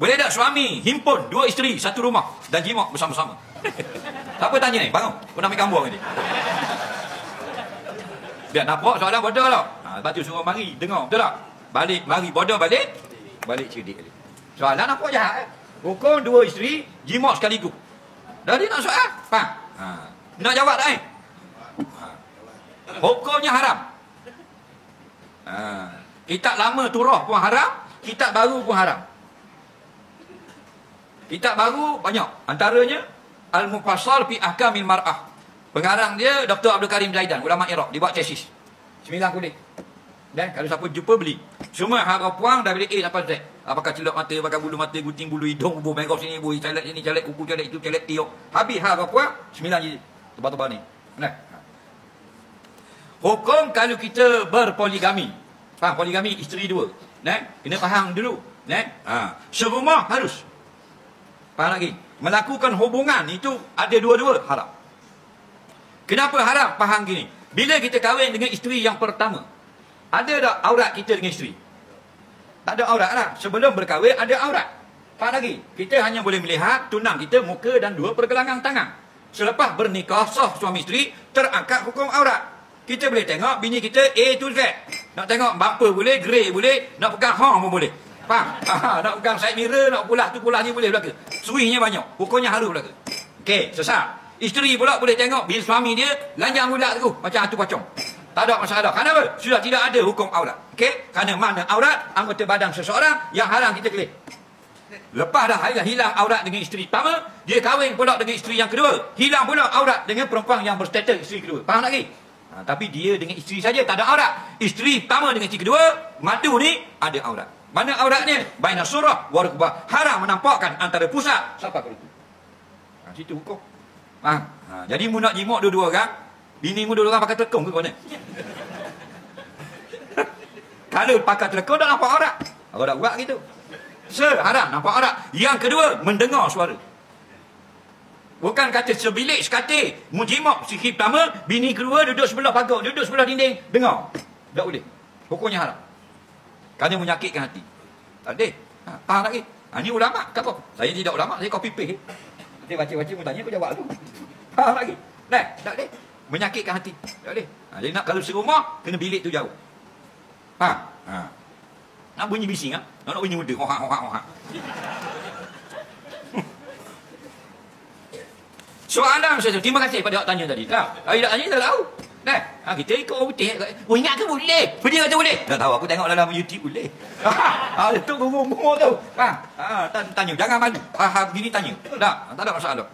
Boleh tak suami himpun 2 isteri satu rumah dan jimat bersama-sama? Siapa tanya ni? Bangun. Kau nak ambil gambar ni. Biar nampak soalan bodoh tau. Lepas tu suruh mari dengar. Betul tak? Balik, mari bodoh balik. Balik cerdik balik. Soalan nampak jahat. Hukum 2 isteri jimat sekaligus. Dah dia nak soal? Faham? Nak jawab tak Hukumnya haram. Kitab lama turah pun haram, kitab baru pun haram. Kitab baru banyak. Antaranya Al-Mufassal fi Ahkamil Mar'ah. Pengarang dia Dr. Abdul Karim Zaidan, ulama Iraq. Dia buat tesis 9 kulit. Dan kalau siapa jumpa beli. Semua harga puang dari A sampai Z. Apakah celup mata, apakah bulu mata, gunting bulu hidung, bulu bengkok sini, bulu calet sini, calet kuku, calet itu, calet tiok. Habis harga puang 9 je. Tebal-tebal ni. Nah. Hukum kalau kita berpoligami. Faham poligami isteri 2. Nah, kena faham dulu. Nah. Serumah harus. Faham lagi? Melakukan hubungan itu ada dua-dua haram. Kenapa haram? Faham gini. Bila kita kahwin dengan isteri yang pertama, ada tak aurat kita dengan isteri? Tak ada aurat lah. Sebelum berkahwin ada aurat. Faham lagi? Kita hanya boleh melihat tunang kita, muka dan 2 pergelangan tangan. Selepas bernikah sah suami isteri, terangkat hukum aurat. Kita boleh tengok bini kita A to Z. Nak tengok bumper boleh, grey boleh, nak pegang horn pun boleh. Faham? Nak pegang side mirror, nak pulah tu pulah ni boleh belaka. Suihnya banyak, hukumnya harus belaka. Okey, sesat. Isteri pula boleh tengok bila suami dia lanjang budak tu macam hantu pocong. Tak ada masalah. Kenapa? Sudah tidak ada hukum aurat. Okey? Kerana mana aurat anggota badan seseorang yang haram kita kelih. Lepas dah hilang aurat dengan isteri pertama, dia kahwin pula dengan isteri yang kedua. Hilang pula aurat dengan perempuan yang berstatus isteri kedua. Faham lagi? Tapi dia dengan isteri saja tak ada aurat. Isteri pertama dengan isteri kedua, madu ni ada aurat. Mana auratnya? Baina surah wa rukbah. Haram menampakkan antara pusat sampai ke lutut. Situ hukum. Jadi mu nak jimat dua-dua orang, bini mu dua-dua orang pakai telekong ke kau ni? Kalau pakai telekong dah nampak aurat. Kalau dah buat gitu. Haram nampak aurat. Yang kedua, mendengar suara. Bukan kata sebilik sekatil. Mu jimat isteri pertama, bini kedua duduk sebelah pagar, duduk sebelah dinding, dengar. Tak boleh. Hukumnya haram. Kerana menyakitkan hati. Tak boleh. Faham lagi? Ini ulama' kata. Saya tidak ulama', saya copy paste. Dia baca-baca pun tanya, aku jawab tu. Faham lagi? Nah, tak boleh. Menyakitkan hati. Tak boleh. Jadi nak kalau serumah, kena bilik tu jauh. Faham? Nak bunyi bising, nak bunyi muda. Hohak. Soalan saya, terima kasih pada awak tanya tadi. Saya tak tanya, tak tahu. Kita ikut orang putih. Ingat ke boleh? Dia kata boleh. Tak tahu, aku tengok dalam YouTube boleh. Itu rumor tu. Tanya, jangan malu. Begini tanya. Tak ada masalah.